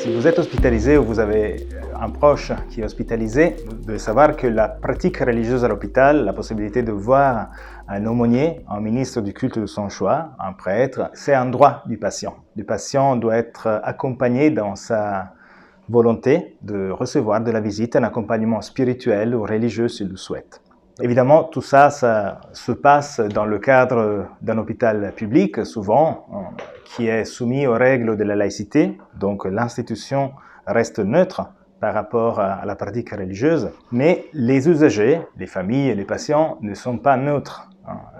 Si vous êtes hospitalisé ou vous avez un proche qui est hospitalisé, vous devez savoir que la pratique religieuse à l'hôpital, la possibilité de voir un aumônier, un ministre du culte de son choix, un prêtre, c'est un droit du patient. Le patient doit être accompagné dans sa volonté de recevoir de la visite, un accompagnement spirituel ou religieux s'il le souhaite. Évidemment, tout ça se passe dans le cadre d'un hôpital public, souvent, qui est soumis aux règles de la laïcité. Donc l'institution reste neutre par rapport à la pratique religieuse, mais les usagers, les familles et les patients ne sont pas neutres.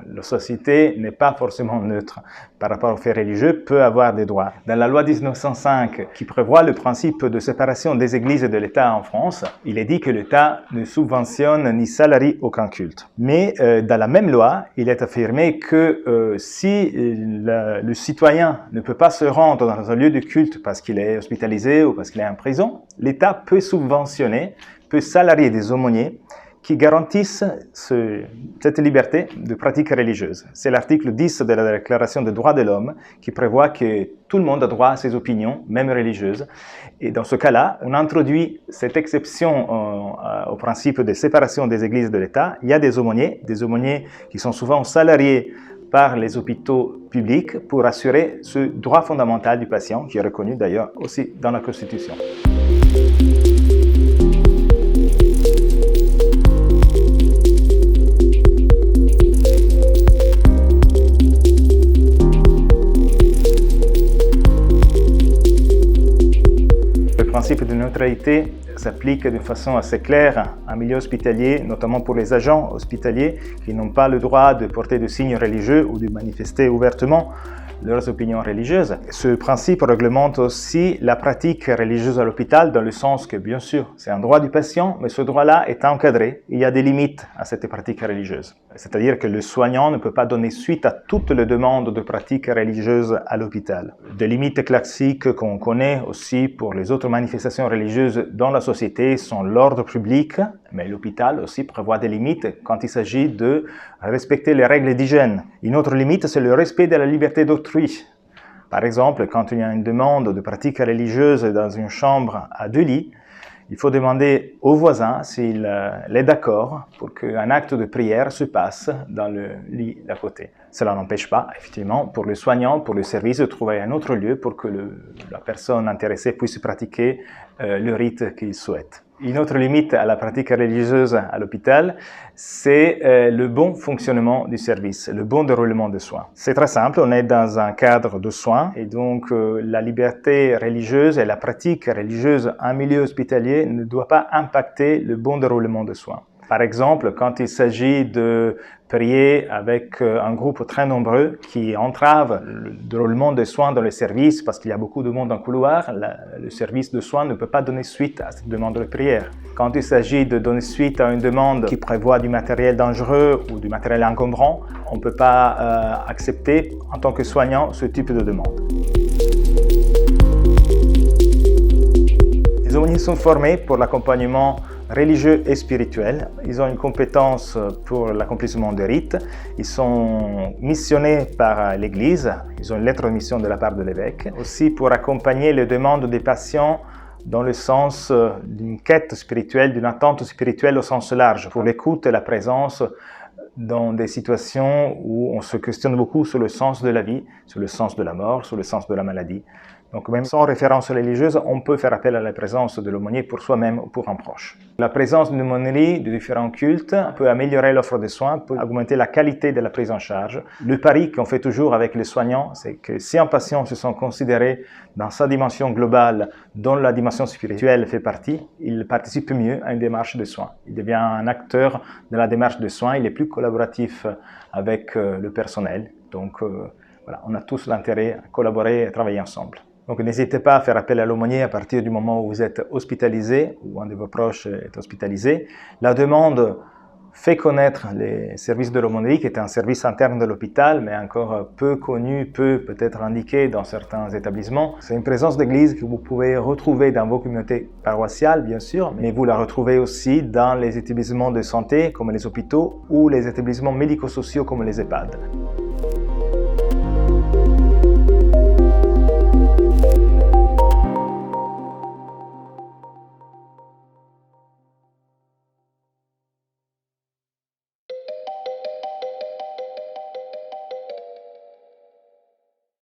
La société n'est pas forcément neutre par rapport aux faits religieux, peut avoir des droits. Dans la loi 1905, qui prévoit le principe de séparation des églises et de l'État en France, il est dit que l'État ne subventionne ni salarie aucun culte. Mais dans la même loi, il est affirmé que si le citoyen ne peut pas se rendre dans un lieu de culte parce qu'il est hospitalisé ou parce qu'il est en prison, l'État peut subventionner, peut salarier des aumôniers qui garantissent cette liberté de pratique religieuse. C'est l'article 10 de la Déclaration des droits de l'homme qui prévoit que tout le monde a droit à ses opinions, même religieuses. Et dans ce cas-là, on introduit cette exception au principe de séparation des églises et de l'État. Il y a des aumôniers qui sont souvent salariés par les hôpitaux publics pour assurer ce droit fondamental du patient, qui est reconnu d'ailleurs aussi dans la Constitution. Le principe de neutralité s'applique d'une façon assez claire en milieu hospitalier, notamment pour les agents hospitaliers qui n'ont pas le droit de porter de signes religieux ou de manifester ouvertement leurs opinions religieuses. Ce principe réglemente aussi la pratique religieuse à l'hôpital dans le sens que, bien sûr, c'est un droit du patient, mais ce droit-là est encadré. Il y a des limites à cette pratique religieuse. C'est-à-dire que le soignant ne peut pas donner suite à toutes les demandes de pratique religieuse à l'hôpital. Des limites classiques qu'on connaît aussi pour les autres manifestations religieuses dans la société sont l'ordre public, mais l'hôpital aussi prévoit des limites quand il s'agit de respecter les règles d'hygiène. Une autre limite, c'est le respect de la liberté d'autrui. Par exemple, quand il y a une demande de pratique religieuse dans une chambre à 2 lits, il faut demander au voisin s'il est d'accord pour qu'un acte de prière se passe dans le lit d'à côté. Cela n'empêche pas, effectivement, pour le soignant, pour le service, de trouver un autre lieu pour que la personne intéressée puisse pratiquer le rite qu'il souhaite. Une autre limite à la pratique religieuse à l'hôpital, c'est le bon fonctionnement du service, le bon déroulement des soins. C'est très simple, on est dans un cadre de soins et donc la liberté religieuse et la pratique religieuse en milieu hospitalier ne doit pas impacter le bon déroulement des soins. Par exemple, quand il s'agit de prier avec un groupe très nombreux qui entrave le déroulement des soins dans le service parce qu'il y a beaucoup de monde en couloir, le service de soins ne peut pas donner suite à cette demande de prière. Quand il s'agit de donner suite à une demande qui prévoit du matériel dangereux ou du matériel encombrant, on ne peut pas accepter en tant que soignant ce type de demande. Les aumôniers sont formés pour l'accompagnement religieux et spirituel. Ils ont une compétence pour l'accomplissement des rites. Ils sont missionnés par l'Église. Ils ont une lettre de mission de la part de l'évêque. Aussi pour accompagner les demandes des patients dans le sens d'une quête spirituelle, d'une attente spirituelle au sens large, pour l'écoute et la présence dans des situations où on se questionne beaucoup sur le sens de la vie, sur le sens de la mort, sur le sens de la maladie. Donc même sans référence religieuse, on peut faire appel à la présence de l'aumônier pour soi-même ou pour un proche. La présence d'une aumônerie de différents cultes peut améliorer l'offre de soins, peut augmenter la qualité de la prise en charge. Le pari qu'on fait toujours avec les soignants, c'est que si un patient se sent considéré dans sa dimension globale, dont la dimension spirituelle fait partie, il participe mieux à une démarche de soins. Il devient un acteur de la démarche de soins, il est plus collaboratif avec le personnel. Donc voilà, on a tous l'intérêt à collaborer et à travailler ensemble. Donc n'hésitez pas à faire appel à l'aumônier à partir du moment où vous êtes hospitalisé ou un de vos proches est hospitalisé. La demande fait connaître les services de l'aumônerie, qui est un service interne de l'hôpital, mais encore peu connu, peu peut-être indiqué dans certains établissements. C'est une présence d'église que vous pouvez retrouver dans vos communautés paroissiales, bien sûr, mais vous la retrouvez aussi dans les établissements de santé, comme les hôpitaux, ou les établissements médico-sociaux, comme les EHPAD.